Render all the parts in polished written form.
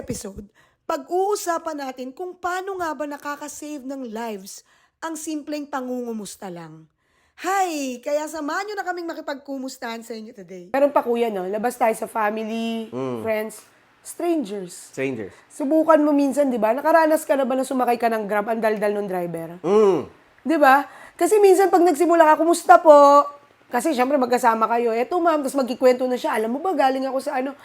episode, pag-uusapan natin kung paano nga ba nakakasave ng lives ang simpleng pangungumusta lang. Hi! Kaya samahan nyo na kaming makipagkumustahan sa inyo today. Meron pa kuya, no? Labas tayo sa family, friends, strangers. Strangers. Subukan mo minsan, di ba? Nakaranas ka na ba na sumakay ka ng Grab, ang daldal ng driver? Di ba? Kasi minsan pag nagsimula ka, kumusta po? Kasi syempre magkasama kayo. Eto ma'am, tapos magkikwento na siya. Alam mo ba, galing ako sa ano.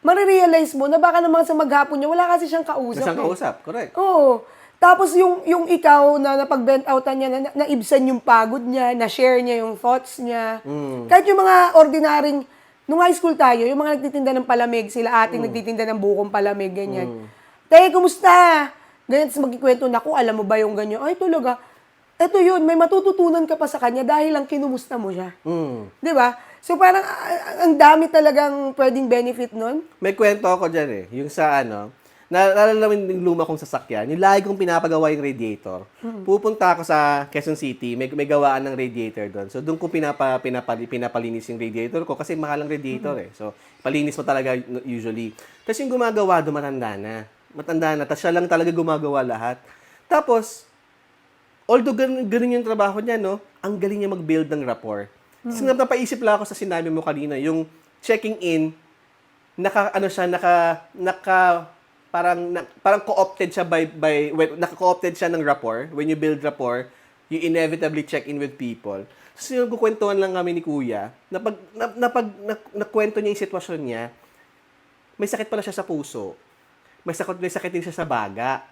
Marirealize mo na baka naman sa maghapon niya, wala kasi siyang kausap. Siyang kausap, correct. Oo. Tapos yung ikaw na napag-vent outan niya, naibsan yung pagod niya, na-share niya yung thoughts niya. Kahit yung mga ordinaryong, nung high school tayo, yung mga nagtitinda ng palamig, sila ating nagtitinda ng bukong palamig, ganyan. Tay, kumusta? Ganyan, tapos magkikwento na, alam mo ba yung ganyan? Ay, talaga. Ito yun, may matututunan ka pa sa kanya dahil lang kinumusta mo siya. Di ba? So parang ang dami talagang pwedeng benefit nun. May kwento ako dyan eh. Yung sa naalala mo yung luma kong sasakyan, yung lagi kong pinapagawa yung radiator. Pupunta ako sa Quezon City, may gawaan ng radiator doon. So doon ko pinapalinis yung radiator ko kasi mahal ang radiator eh. So palinis mo talaga usually. Tapos yung gumagawa doon matanda na. Tapos siya lang talaga gumagawa lahat. Tapos, although ganun yung trabaho niya, no, ang galing niya mag-build ng rapport. Kasi napaisip lang ako sa sinabi mo kanina, yung checking in, parang co-opted siya naka-co-opted siya ng rapport. When you build rapport, you inevitably check in with people. So, yung kukwentuhan lang kami ni Kuya, nakwento niya yung sitwasyon niya, may sakit pala siya sa puso. May sakit din siya sa baga.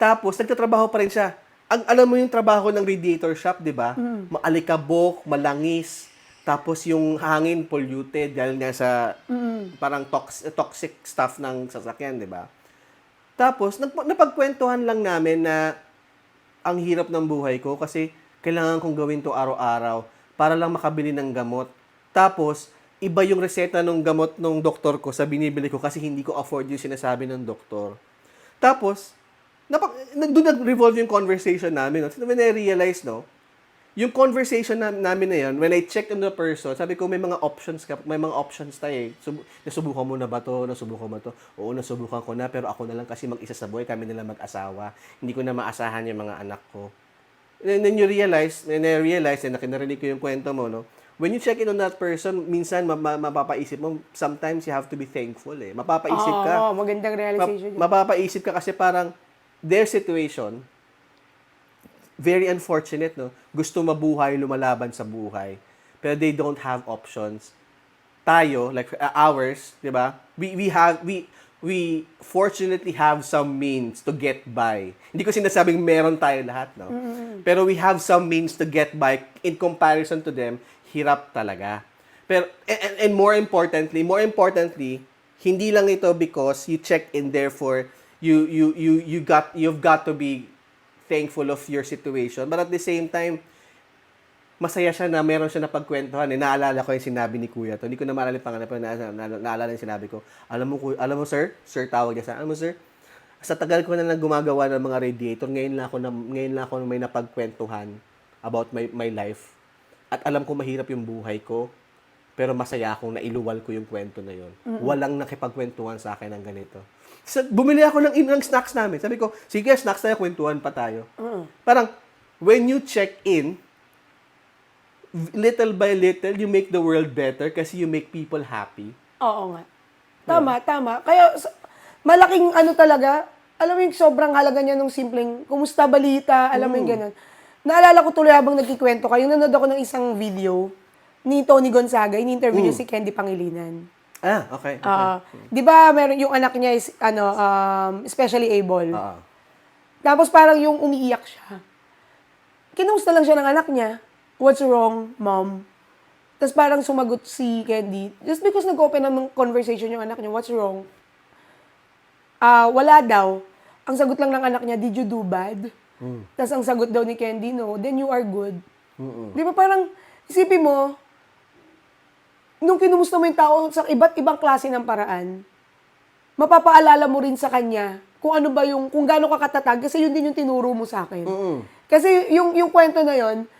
Tapos, nagtatrabaho pa rin siya. Alam mo yung trabaho ng radiator shop, di ba? Maalikabok, malangis, tapos yung hangin polluted dahil nga sa parang toxic stuff ng sasakyan, di ba? Tapos, napagkwentuhan lang namin na ang hirap ng buhay ko kasi kailangan kong gawin to araw-araw para lang makabili ng gamot. Tapos, iba yung reseta ng gamot ng doktor ko sa binibili ko kasi hindi ko afford yung sinasabi ng doktor. Tapos, doon nag-revolve yung conversation namin. No? So, when I realized, no, yung conversation namin na yun, when I checked on the person, sabi ko, may mga options tayo eh. Nasubukan mo na ba to? Nasubukan mo to? Oo, nasubukan ko na, pero ako na lang kasi mag-isa sa buhay, kami nila mag-asawa. Hindi ko na maasahan yung mga anak ko. And then I realized, na kinarinig ko yung kwento mo, no, when you check in on that person, minsan mapapaisip mo, sometimes you have to be thankful eh. Mapapaisip ka. Oo, magandang realization. Mapapaisip ka kasi parang, their situation, very unfortunate, no? Gusto mabuhay, lumalaban sa buhay. Pero they don't have options. Tayo, like ours, di ba? We fortunately have some means to get by. Hindi ko sinasabing meron tayo lahat, no? Pero we have some means to get by in comparison to them, hirap talaga. Pero and more importantly, hindi lang ito because you check in, therefore you've got to be thankful of your situation. But at the same time, masaya siya na meron siya na pagkwentuhan. Naalala ko yung sinabi ni Kuya to. Hindi ko na maalala yung pangalan, pero naalala yung sinabi ko. Alam mo sir tawag niya sa, alam mo sir, sa tagal ko na gumagawa ng mga radiator, ngayon lang ako may napagkwentuhan about my life. At alam ko mahirap yung buhay ko, pero masaya akong nailuwal ko yung kwento na yun. Walang nakipagkwentuhan sa akin ng ganito. So, bumili ako ng snacks namin. Sabi ko, sige, snacks tayo, kwentuhan pa tayo. Parang, when you check in, little by little, you make the world better kasi you make people happy. Oo nga. Tama. Kaya, malaking talaga, alam mo yung sobrang halaga niya nung simpleng, kumusta balita, alam mo yung ganun. Naalala ko tuloy habang nagkikwento kayo, nanood ako ng isang video ni Tony Gonzaga, in-interview niya si Candy Pangilinan. Okay. Di ba, meron yung anak niya is, especially able. Tapos parang yung umiiyak siya. Kinumusta lang siya ng anak niya. What's wrong, mom? Tapos parang sumagot si Candy. Just because nag-open ng conversation yung anak niya, what's wrong? Wala daw. Ang sagot lang ng anak niya, did you do bad? Tapos ang sagot daw ni Candy, no, then you are good. Di ba parang, isipin mo, nung kinumusta mo yung tao sa iba't ibang klase ng paraan, mapapaalala mo rin sa kanya kung ano ba kung gaano ka katatag, kasi yun din yung tinuro mo sa akin. Kasi yung kwento na yun,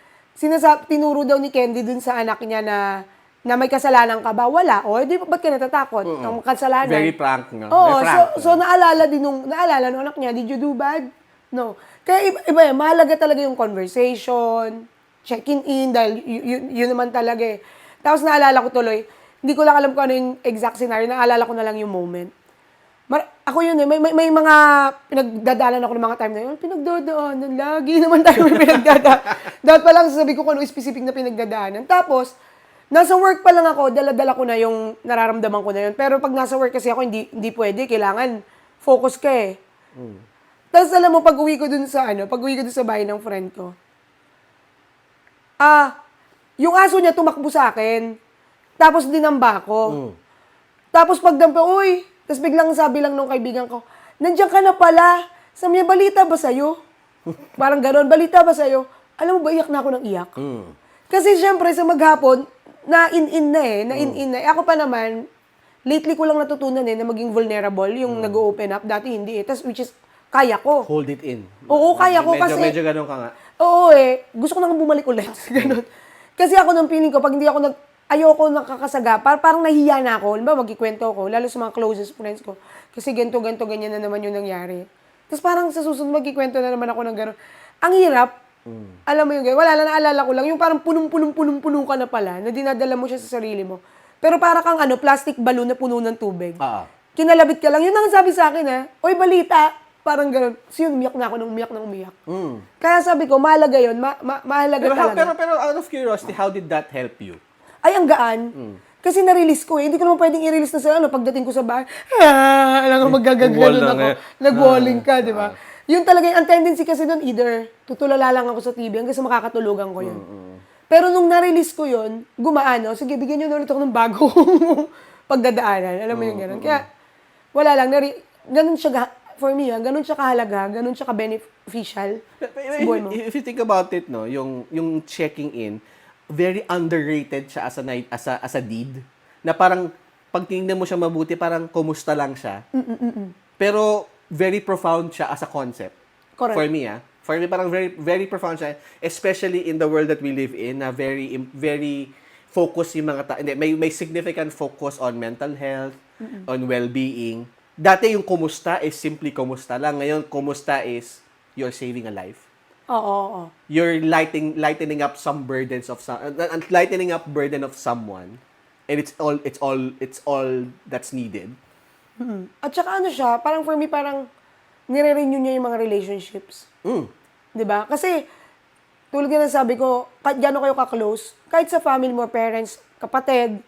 tinuro daw ni Candy dun sa anak niya na na may kasalanan ka ba? Wala. O, di ba't ka natatakot? Ang kasalanan. Very frank, no? Oo, Very frank. so naalala nung anak niya, did you do bad? No. Kaya iba yan, mahalaga talaga yung conversation, checking in, dahil yun naman talaga eh. Tapos naalala ko tuloy, hindi ko lang alam kung ano yung exact scenario, naalala ko na lang yung moment. Ako yun eh, may mga pinagdadaanan ako ng mga time na yun, pinagdadaanan, lagi naman tayo may pinagdadaanan. Dapat pa lang sasabi ko kung ano specific na pinagdadaanan. Tapos, nasa work pa lang ako, dala-dala ko na yung nararamdaman ko na yun. Pero pag nasa work kasi ako, hindi pwede. Kailangan focus ka eh. Tapos alam mo, pag-uwi ko dun sa bahay ng friend ko, yung aso niya tumakbo sa akin. Tapos dinamba ko. Tapos pagdampa, uy! Tapos biglang sabi lang nung kaibigan ko, nandiyan ka na pala. Sabi niya, balita ba sa'yo? Parang gano'n, balita ba sa'yo? Alam mo ba, iyak na ako ng iyak. Kasi syempre sa maghapon, na-in-in na eh. Ako pa naman, lately ko lang natutunan na maging vulnerable, yung nag-open up. Dati hindi eh. Tapos which is, kaya ko. Hold it in. Oo, kaya ko kasi... Medyo ganun ka nga. Oo eh. Gusto ko nang bumalik ulit. Ganun. Kasi ako nung feeling ko, pag hindi ako ayoko nakakasaga, parang nahiya na ako. Halimbawa, magkikwento ako, lalo sa mga closest friends ko. Kasi ganito, ganyan na naman yung nangyari. Tapos parang sa susunod, magkikwento na naman ako ng gano'n. Ang hirap, alam mo yung gano'n, wala lang, naalala ko lang, yung parang punong-puno ka na pala, na dinadala mo siya sa sarili mo. Pero para kang plastic balloon na puno ng tubig. Kinalabit ka lang. Yun ang sabi sa akin oy, balita. Parang gano'n. So yun, umiyak na ako nang umiyak. Kaya sabi ko, mahalaga yun. Mahalaga talaga. Pero out of curiosity, how did that help you? Ay, ang gaan. Kasi na-release ko eh. Hindi ko naman pwedeng i-release na sa pagdating ko sa bahay, alam mo, magagaganon ako. Nag-walling ka, di ba? Yun talaga, ang tendency kasi doon, either tutulala lang ako sa TV hanggang sa makakatulugan ko yun. Pero nung na-release ko yun, gumaan, sige, bigyan nyo na ulit ako ng bagong pagdadaanan. Alam mo yung gano'n. Kaya, wala lang, ganun siya, for me, ganun siya kahalaga, ganun siya ka-beneficial sa buhay mo. If you think about it, no, yung checking in, very underrated siya as a deed. Na parang, pag tinignan mo siya mabuti, parang kumusta lang siya. Pero, very profound siya as a concept. Correct. For me, For me, parang very, very profound siya. Especially in the world that we live in, na very focus yung mga may significant focus on mental health, on well-being. Dati yung kumusta is simply kumusta lang. Ngayon, kumusta is you're saving a life. Oo. You're lightening up some burdens of lightening up burden of someone, and it's all that's needed. At saka siya, parang for me, parang nire-renew niya yung mga relationships. 'Di ba? Kasi tulad nga ng sabi ko, kahit gaano kayo ka-close, kahit sa family mo, parents, kapatid,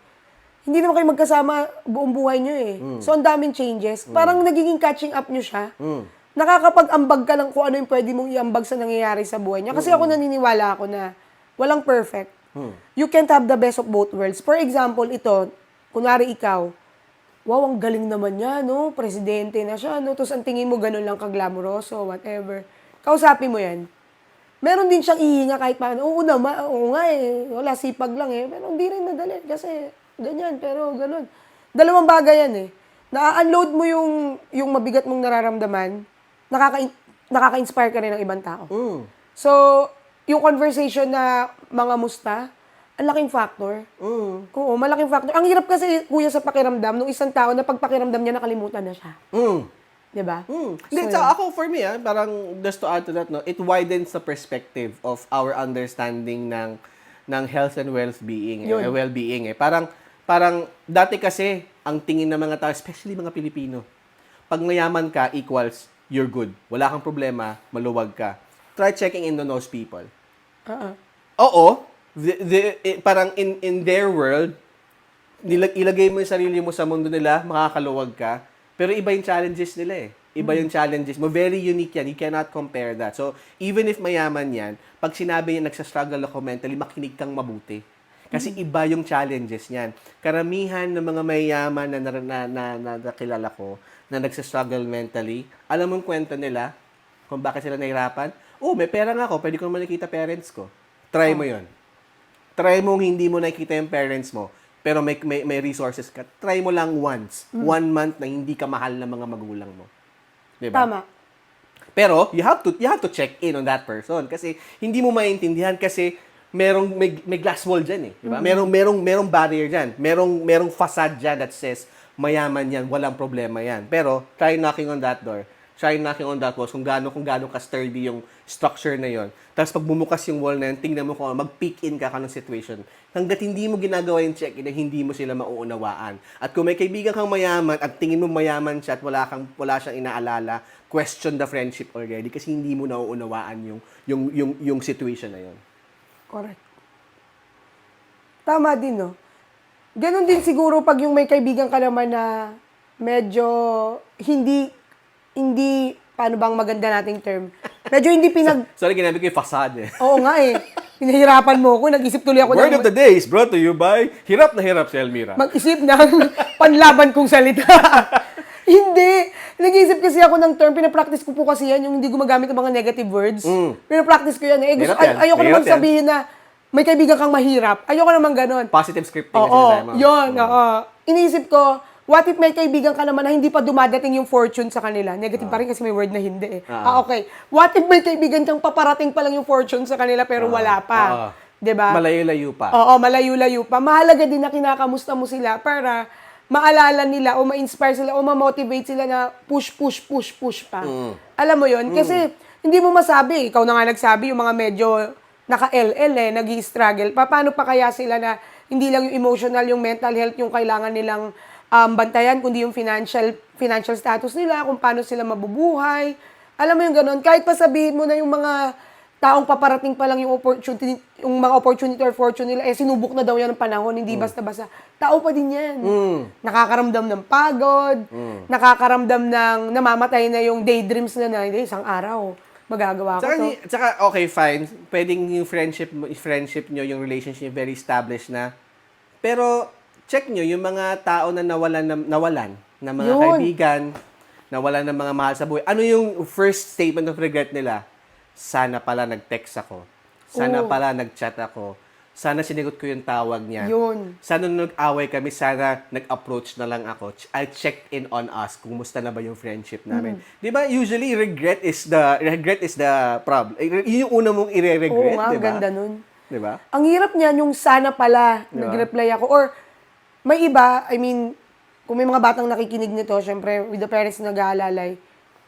hindi naman kayo magkasama buong buhay niyo eh. So ang daming changes. Parang nagiging catching up niyo siya. Nakakapag-ambag ka lang kung ano yung pwede mong iambag sa nangyayari sa buhay niya. Kasi ako naniniwala ako na walang perfect. You can't have the best of both worlds. For example, ito, kunwari ikaw, wow, ang galing naman niya, no? Presidente na siya, no? Tapos ang tingin mo ganun lang kaglamoroso, whatever. Kausapin mo yan. Meron din siyang ihinga kahit paano. Oo nga eh, wala, sipag lang eh. Pero hindi rin madali kasi ganyan, pero ganun. Dalawang bagay yan eh. Na-unload mo yung mabigat mong nararamdaman, nakaka-inspire ka rin ng ibang tao. So, yung conversation na mga musta, ang laking factor. Oo, malaking factor. Ang hirap kasi, kuya, sa pakiramdam, nung isang tao na pagpakiramdam niya, nakalimutan na siya. Diba? Hindi, so, ako, for me, parang, just to add to that, no, it widens the perspective of our understanding ng health and well-being. Well-being. Parang, dati kasi, ang tingin ng mga tao, especially mga Pilipino, pag mayaman ka, equals, you're good. Wala kang problema, maluwag ka. Try checking in on those people. Oo, parang in their world, ilagay mo yung sarili mo sa mundo nila, makakaluwag ka, pero iba yung challenges nila eh. Iba yung challenges mo. Very unique yan. You cannot compare that. So, even if mayaman yan, pag sinabi niya nagsastruggle ako mentally, makinig kang mabuti. Kasi iba yung challenges niyan. Karamihan ng mga mayaman na nakilala ko, na nagsastruggle mentally, alam mong kwento nila kung bakit sila nahirapan? May pera nga ako, pwede ko naman nakita parents ko. Try mo yon. Try mong hindi mo nakita yung parents mo, pero may resources ka. Try mo lang once. 1 month na hindi ka mahal ng mga magulang mo. Diba? Tama. Pero, you have to check in on that person. Kasi, hindi mo maintindihan kasi may glass wall dyan eh. Diba? Merong barrier dyan. Merong facade dyan that says, mayaman yan, walang problema yan. Pero, try knocking on that door. Try knocking on that wall kung gaano ka-sturdy yung structure na yon. Tapos pag bumukas yung wall na yun, tingnan mo kung mag-peek in ka ng situation. Hanggat hindi mo ginagawa yung check-in, hindi mo sila mauunawaan. At kung may kaibigan kang mayaman at tingin mo mayaman siya at wala siyang inaalala, question the friendship already kasi hindi mo nauunawaan yung situation na yon. Correct. Tama din, no? Ganon din siguro pag yung may kaibigan ka naman na medyo hindi, paano bang maganda nating term? Medyo hindi Sorry, ginamit ko yung facade eh. Oo nga eh. Pinahirapan mo ako, nag-isip tuloy ako Word of the day is brought to you by Hirap na Hirap si Elmira. mag-isip ng panlaban kong salita. Hindi. Nag-iisip kasi ako ng term, pinapractice ko po kasi yan, yung hindi gumagamit ng mga negative words. Pinapractice ko yan eh. Hirap yan. Ayoko Hirap naman yan. sabihin na may kaibigan kang mahirap. Ayoko naman ganon. Positive scripting na Oo, sinasabi mo. yun. Oo. Iniisip ko, what if may kaibigan ka naman na hindi pa dumadating yung fortune sa kanila? Negative pa rin kasi may word na hindi eh. Okay. What if may kaibigan kang paparating pa lang yung fortune sa kanila pero wala pa? 'Di ba? Malayo-layo pa. Oo, malayo-layo pa. Mahalaga din na kinakamusta mo sila para maalala nila o ma-inspire sila o ma-motivate sila na push pa. Alam mo yun? Kasi hindi mo masabi. Ikaw na nga nagsabi, yung mga medyo naka-LL nag-i-struggle. Paano pa kaya sila na hindi lang yung emotional, yung mental health yung kailangan nilang bantayan, kundi yung financial status nila, kung paano sila mabubuhay. Alam mo yung ganun. Kahit pa sabihin mo na yung mga taong paparating pa lang yung mga opportunity or fortune nila, sinubok na daw yan ng panahon, hindi basta-basta. Tao pa din yan. Nakakaramdam ng pagod, nakakaramdam ng namamatay na yung daydreams na hindi, isang araw, magagawa ko to. Tsaka, okay, fine. Pwedeng yung friendship nyo, yung relationship very established na. Pero, check nyo, yung mga tao na nawalan na mga kaibigan, nawalan ng mga mahal sa buhay. Ano yung first statement of regret nila? Sana pala nag-text ako. Sana pala nag-chat ako. Sana sinigot ko yung tawag niya. Yun. Sana nung nag-away kami, sana nag-approach na lang ako. I checked in on us kung musta na ba yung friendship namin. Di ba, usually, regret is the problem. Yun yung una mong i-regret, Oo nga, di ba? ganda nun. Di ba? Ang hirap niyan yung sana pala nag-reply ako. Or may iba, I mean, kung may mga batang nakikinig nito, syempre, with the parents na nag-aalalay,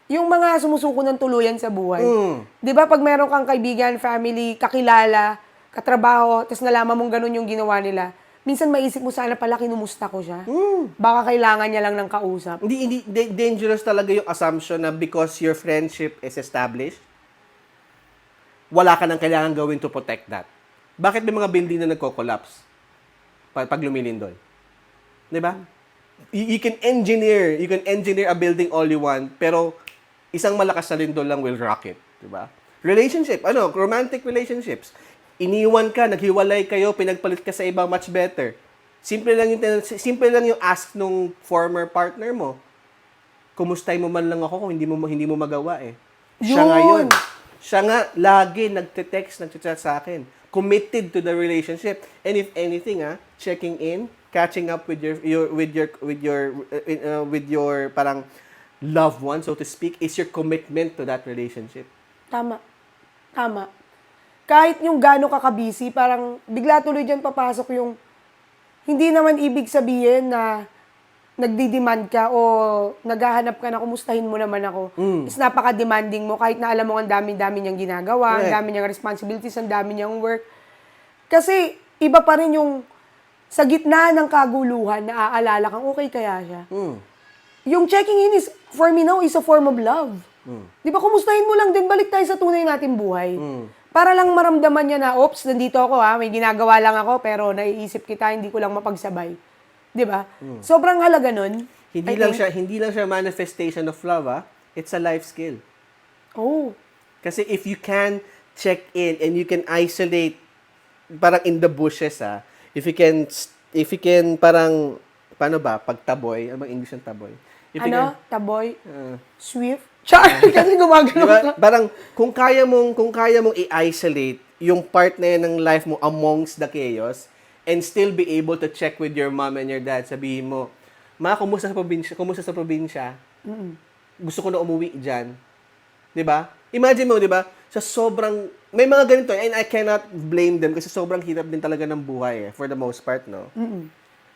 yung mga sumusuko ng tuluyan sa buhay. Di ba, pag meron kang kaibigan, family, kakilala, katrabaho, tapos nalaman mong ganun yung ginawa nila, minsan maisip mo sana pala kinumusta ko siya. Baka kailangan niya lang ng kausap. Hindi dangerous talaga yung assumption na because your friendship is established, wala ka nang kailangan gawin to protect that. Bakit may mga building na nagko-collapse pag lumilindol? 'Di ba? You can engineer a building all you want, pero isang malakas na lindol lang will rock it, 'di ba? Romantic relationships. Iniwan ka, naghiwalay kayo, pinagpalit ka sa ibang much better. Simple lang yung ask nung former partner mo. Kumustay mo man lang ako kung hindi mo magawa eh. Siya ngayon. Siya nga lagi nagte-text, nagchat sa akin. Committed to the relationship. And if anything, checking in, catching up with your parang loved one, so to speak, is your commitment to that relationship. Tama. Kahit yung gano'n ka-busy, parang bigla tuloy dyan papasok yung hindi naman ibig sabihin na nagdi-demand ka o naghahanap ka na kumustahin mo naman ako. Is napaka-demanding mo kahit na alam mo ang dami-dami niyang ginagawa, ang dami niyang responsibilities, ang dami niyang work. Kasi iba pa rin yung sa gitna ng kaguluhan, naaalala kang okay kaya siya. Yung checking in is, for me now, is a form of love. Di ba, kumustahin mo lang din, balik tayo sa tunay nating buhay. Para lang maramdaman niya na, oops, nandito ako may ginagawa lang ako, pero naiisip kita, hindi ko lang mapagsabay. Di ba? Sobrang halaga nun. Hindi lang siya manifestation of love, it's a life skill. Oh. Kasi if you can check in and you can isolate parang in the bushes, if you can parang, paano ba, pagtaboy, ano bang English ng taboy? Taboy? Swift? Char! Kasi gumagano diba? ka. Parang, kung kaya mong i-isolate yung part na yan ng life mo amongst the chaos and still be able to check with your mom and your dad, sabihin mo, ma, kumusta sa probinsya? Gusto ko na umuwi dyan. Diba? Imagine mo, di ba? Sa sobrang, may mga ganito, and I cannot blame them kasi sobrang hirap din talaga ng buhay for the most part, no?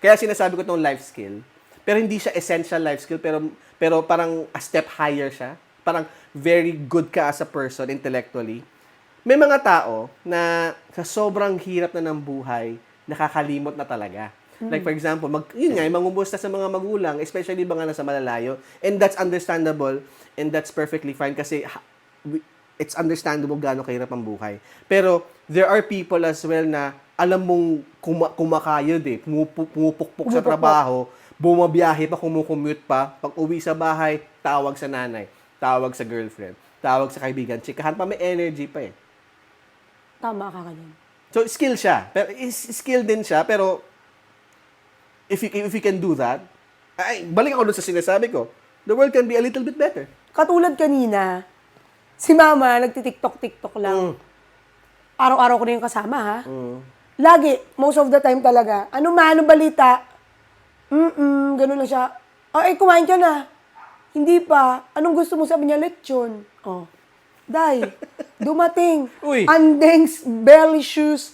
Kaya sinasabi ko itong life skill. Pero hindi siya essential life skill, pero parang a step higher siya. Parang very good ka as a person intellectually. May mga tao na sa sobrang hirap na ng buhay, nakakalimot na talaga. Like for example, yun nga, mangumusta sa mga magulang, especially mga nasa malalayo. And that's understandable and that's perfectly fine kasi it's understandable gaano kahirap ang buhay. Pero there are people as well na alam mong kumakayod pumupukpok sa trabaho, bumabiyahe pa, kumukommute pa, pag uwi sa bahay, tawag sa nanay, tawag sa girlfriend, tawag sa kaibigan, chikahan pa, may energy pa eh. Tama ka ganyan. So, skill siya. Pero, skill din siya, pero if you can do that, balik ako dun sa sinasabi ko, the world can be a little bit better. Katulad kanina, si mama, nagtitiktok-tiktok lang. Araw-araw ko na yung kasama, ha? Lagi, most of the time talaga. Ano balita? Ganun lang siya. Kumain ka na. Hindi pa. Anong gusto mo? Sabi niya, lechon. Day, dumating. Uy. Andeng's belly shoes,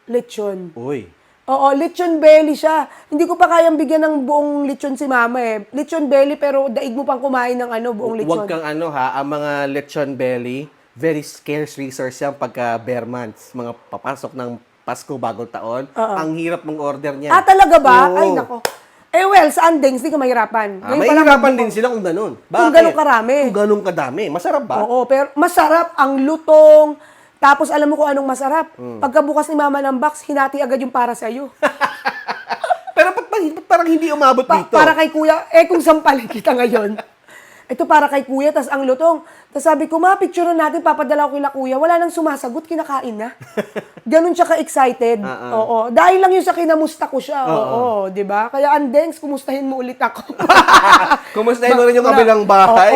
lechon. Uy. Oo, lechon belly siya. Hindi ko pa kayang bigyan ng buong lechon si mama eh. Lechon belly pero daig mo pang kumain ng buong lechon. Huwag kang ang mga lechon belly, very scarce resource yan pagka bare months. Mga papasok ng Pasko, bagong taon. Ang hirap mong order niya. Talaga ba? Oo. Ay, nako. Sa Andeng's, di ka mahirapan. May hirapan din sila kung ganun. Kung ganun karami. Kung ganun kadami. Masarap ba? Oo, pero masarap ang lutong. Tapos alam mo kung anong masarap. Pagkabukas ni mama ng box, hinati agad yung para sa'yo. Pero parang hindi umabot dito. Para kay kuya, kung sampalin kita ngayon. Ito para kay kuya, tas ang lutong. Tas sabi ko, picture natin, papadala ko kila kuya. Wala nang sumasagot, kinakain na. Ganun siya ka-excited. Oo. Dahil lang yun sa kinamusta ko siya. Oo, di ba? Kaya Andengs, kumustahin mo ulit ako. Kumustahin mo rin yung kabilang bahay.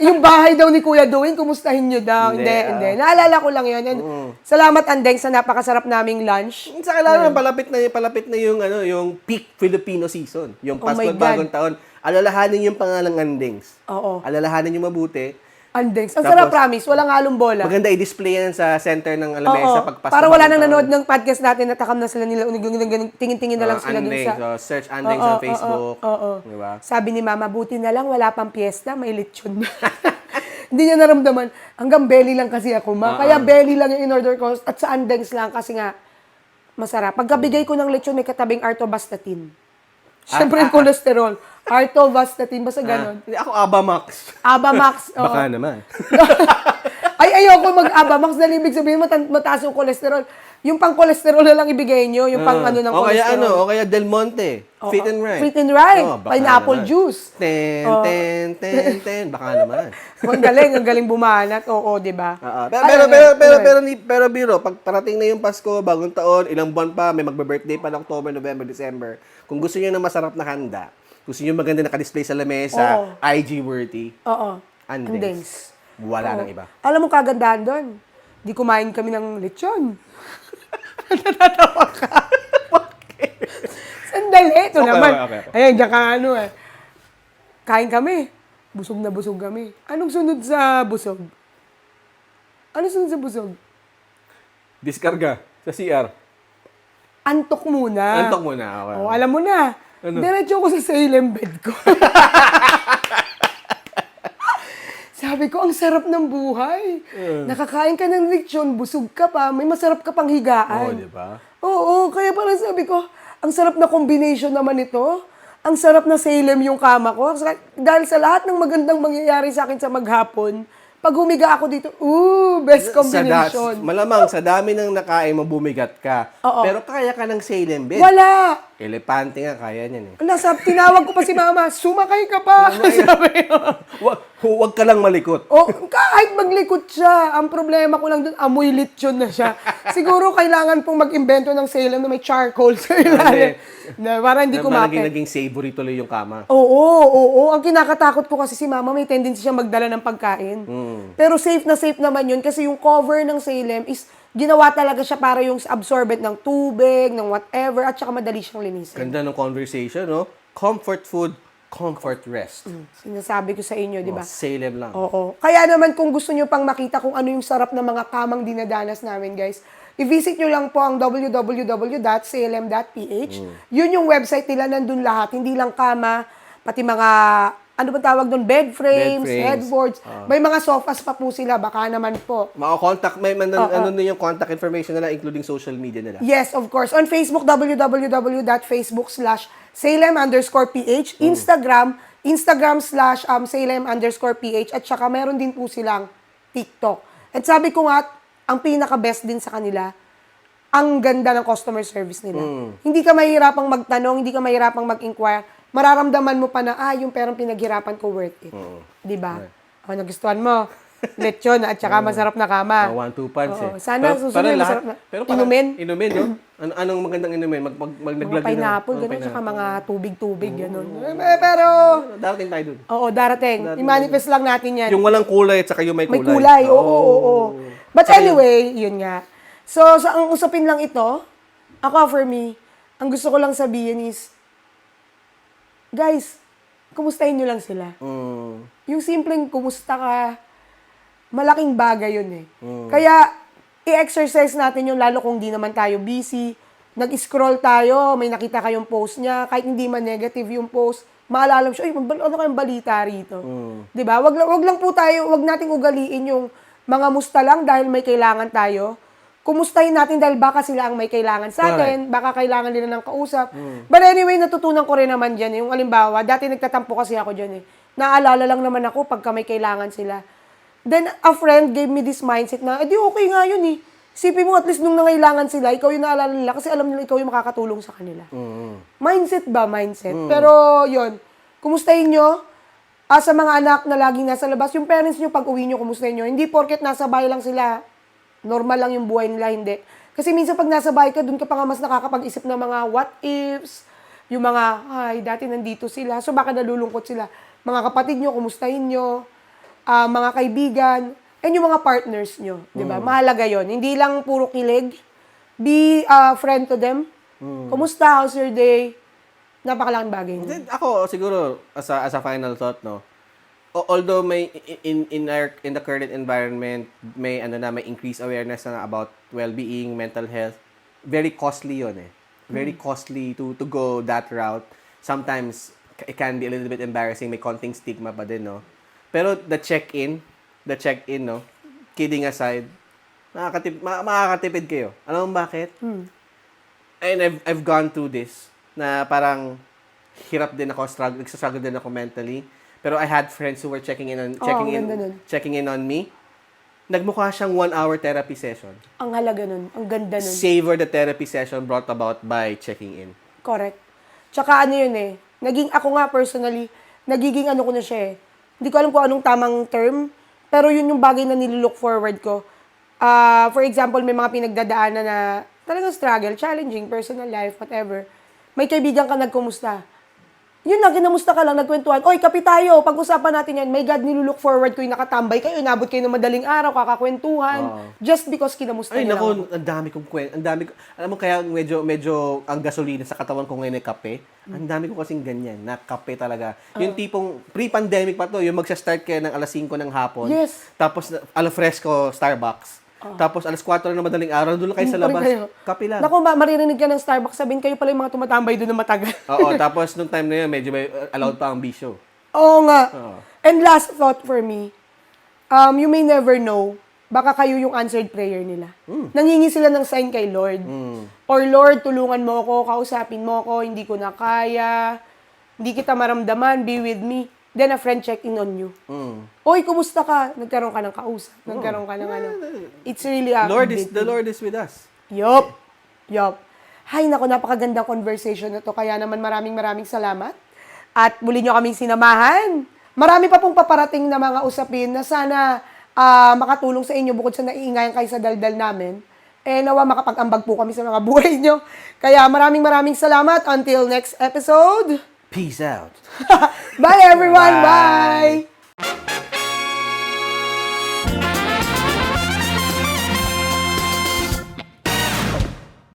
Yung bahay daw ni Kuya Dwayne, kumustahin nyo daw. Hindi. Naalala ko lang yun. Salamat Andengs sa napakasarap naming lunch. Sa kailangan, palapit na yung peak Filipino season. Yung Pasko at Bagong Taon. Alalahanin yung pangalang Andings. Oo. Alalahanin yung mabuti. Andengs. Ang sarap, promise. Walang halong bola. Maganda i-display yan sa center ng lamesa pag Pasko. Para wala nang nanood ng podcast natin, natakam na sila nila, tingin-tingin na lang sila dun sa... Andings. Search Andings sa Facebook. Diba? Sabi ni Mama, buti na lang, wala pang piyesta, may lechon. Hindi niya naramdaman. Hanggang belly lang kasi ako, ma. Kaya belly lang yung in-order ko. At sa Andings lang kasi nga, masarap. Pagkabigay ko ng lechon, may katabing artobastatin. Siyempre yung cholesterol. Artovastatin, basta ganon. Ako Abamax. Abamax. Baka naman. Ayoko mag-Abamax dahil ibig sabihin mataas yung cholesterol. Yung pang-cholesterol na lang ibigay nyo, yung pang ng cholesterol. O kaya Del Monte. Fit and right. Fit and right. Baka Pineapple naman. juice. Ten. Baka naman. Ang galing bumanat. Oo, di ba? Pero biro, pag parating na yung Pasko, bagong taon, ilang buwan pa, may magbe-birthday pa ng October, November, December. Kung gusto niyo ng masarap na handa, gusto niyo maganda naka-display sa lamesa, IG-worthy, Andings. Wala nang iba. Alam mo kagandahan doon? Di kumain kami ng lechon. Natatawa ka. Sandali, ito naman. Okay. Ayan, diyan ka Kain kami. Busog na busog kami. Anong sunod sa busog? Ano sunod sa busog? Diskarga sa CR. Antok muna. Okay. Alam mo na. Diretso ko sa Salem bed ko. Sabi ko, ang sarap ng buhay. Nakakain ka ng lechon, busog ka pa, may masarap ka pang higaan. Di ba? Oo, kaya parang sabi ko, ang sarap na combination naman ito. Ang sarap na Salem yung kama ko. Dahil sa lahat ng magandang mangyayari sa akin sa maghapon, pag humiga ako dito, best combination. Malamang, sa dami ng nakain mo, bumigat ka. Oo. Pero kaya ka ng Salem bed. Wala! Elepante nga, kaya niyan eh. Tinawag ko pa si mama, sumakay ka pa. Sabi ko. Huwag ka lang malikot. Kahit maglikot siya, ang problema ko lang doon, amoy lechon na siya. Siguro kailangan pong mag-invento ng Salem na may charcoal sa ilalim. Para hindi kumapit. Naging savory tuloy yung kama. Oo. Ang kinakatakot ko kasi si mama, may tendency siya magdala ng pagkain. Pero safe naman yun kasi yung cover ng Salem is ginawa talaga siya para yung absorbent ng tubig, ng whatever, at saka madali siyang linisin. Ganda ng conversation, no? Comfort food, comfort rest. Sinasabi ko sa inyo, di ba? Salem lang. Oo. Kaya naman kung gusto nyo pang makita kung ano yung sarap ng mga kamang dinadanas namin, guys, i-visit nyo lang po ang www.salem.ph. Yun yung website nila, nandun lahat. Hindi lang kama, pati mga, ano ba tawag doon, bed frames, Bed frames. headboards. May mga sofas pa po sila, baka naman po. Contact, ano din yung contact information nila, including social media nila. Yes, of course. On Facebook, www.facebook/Salem_PH. Instagram/Salem_PH. At saka meron din po silang TikTok. At sabi ko nga, ang pinaka-best din sa kanila, ang ganda ng customer service nila. Hindi ka mahirapang magtanong, hindi ka mahirapang mag-inquire. Mararamdaman mo pa na, yung perang pinaghirapan ko worth it. Di ba? O, nagustuhan mo. Lechon at saka masarap na kama. 1-2 punch Oo, eh. sana susunod masarap na. Pero parang, Inumin? Inumin, no? Anong magandang inumin? Mga Naglagay pineapple, ng gano'n, pineapple. tsaka mga tubig-tubig, gano'n. Pero, Darating tayo dun. oo, darating. I-manifest lang natin yan. Yung walang kulay at saka yung may kulay. May kulay, oo. But anyway, yun nga. So, ang usapin lang ito, for me, ang gusto ko lang sabihin is, guys, kumustahin nyo lang sila. Yung simpleng kumusta ka, malaking bagay yun eh. Kaya, i-exercise natin yung lalo kung di naman tayo busy. Nag-scroll tayo, may nakita kayong post niya, kahit hindi man negative yung post, maalala mo siya, ano kayong balita rito? Diba? Wag lang po tayo, wag nating ugaliin yung mga musta lang dahil may kailangan tayo. Kumustahin natin dahil baka sila ang may kailangan sa atin, baka kailangan nila ng kausap. But anyway, natutunan ko rin naman dyan. Yung alimbawa, dati nagtatampo kasi ako dyan eh. Naalala lang naman ako pagka may kailangan sila. Then, a friend gave me this mindset na, di okay nga yun eh. Isipin mo, at least nung nangailangan sila, ikaw yung naalala nila kasi alam nila ikaw yung makakatulong sa kanila. Mindset ba? Mindset. Pero, yun, kumustahin nyo, sa mga anak na laging nasa labas, yung parents nyo pag uwi nyo, kumustahin nyo. Hindi porket nasa bahay lang sila, normal lang yung buhay nila, hindi. Kasi minsan pag nasa bahay ka, dun ka pa nga mas nakakapag-isip ng mga what ifs, yung mga, dati nandito sila, so baka nalulungkot sila. Mga kapatid nyo, kumustahin nyo, mga kaibigan, and yung mga partners nyo, di ba? Mahalaga yon. Hindi lang puro kilig. Be a friend to them. Kumusta? How's your day? Napakalaking bagay nyo. Then, ako, siguro, as a final thought, no, although may in the current environment may increased awareness na about well-being, mental health, very costly 'yon eh. Very costly to go that route. Sometimes it can be a little bit embarrassing, may konting stigma pa din, no. Pero the check-in, no, kidding aside, makakatipid kayo. Alam mo bakit? And I've gone through this na parang hirap din ako, nagsastruggle din ako mentally. Pero I had friends who were checking in on me. Nagmukha siyang 1-hour therapy session. Ang halaga nun. Ang ganda nun. Savor the therapy session brought about by checking in. Correct. Tsaka ano yun eh. Ako nga personally, nagiging ano ko na siya eh. Hindi ko alam kung anong tamang term, pero yun yung bagay na nililook forward ko. For example, may mga pinagdadaanan na talagang struggle, challenging, personal life, whatever. May kaibigan ka nagkumusta. Yun lang, kinamusta ka lang, nagkwentuhan. Oy, kape tayo, pag-usapan natin yan. My God, nilulook forward ko yung nakatambay kayo, inabot kayo ng madaling araw, kakakwentuhan. Just because kinamusta Ay, nila naku, ako. ang dami kong kwento. Alam mo, kaya medyo ang gasolina sa katawan ko ngayon ay kape. Ang dami ko kasing ganyan, na kape talaga. Yung tipong, pre-pandemic pa to, yung magsa-start kayo ng alas 5 ng hapon. Yes. Tapos, alfresco, Starbucks. Tapos, alas 4 na madaling araw, doon lang kayo sa Pa rin labas. kayo. Kape lang. Naku, maririnig ka ng Starbucks, sabihin kayo pala yung mga tumatambay doon na matagal. Oo, tapos nung time na yun, medyo may allowed pa ang bisyo. Oo nga. Oo. And last thought for me, you may never know, baka kayo yung answered prayer nila. Nangingi sila ng sign kay Lord. Or Lord, tulungan mo ako, kausapin mo ako, hindi ko na kaya, hindi kita maramdaman, be with me. Then a friend check in on you. Oy, kumusta ka? Nagkaroon ka ng kausap. Nagkaroon ka ng ano. It's really a The Lord is with us. Yup. Hay, naku, napakagandang conversation na to. Kaya naman maraming salamat. At muli nyo kaming sinamahan. Marami pa pong paparating na mga usapin na sana makatulong sa inyo bukod sa naiingayan kayo sa daldal namin. Nawa makapag-ambag po kami sa mga buhay nyo. Kaya maraming salamat. Until next episode. Peace out. Bye everyone. Bye.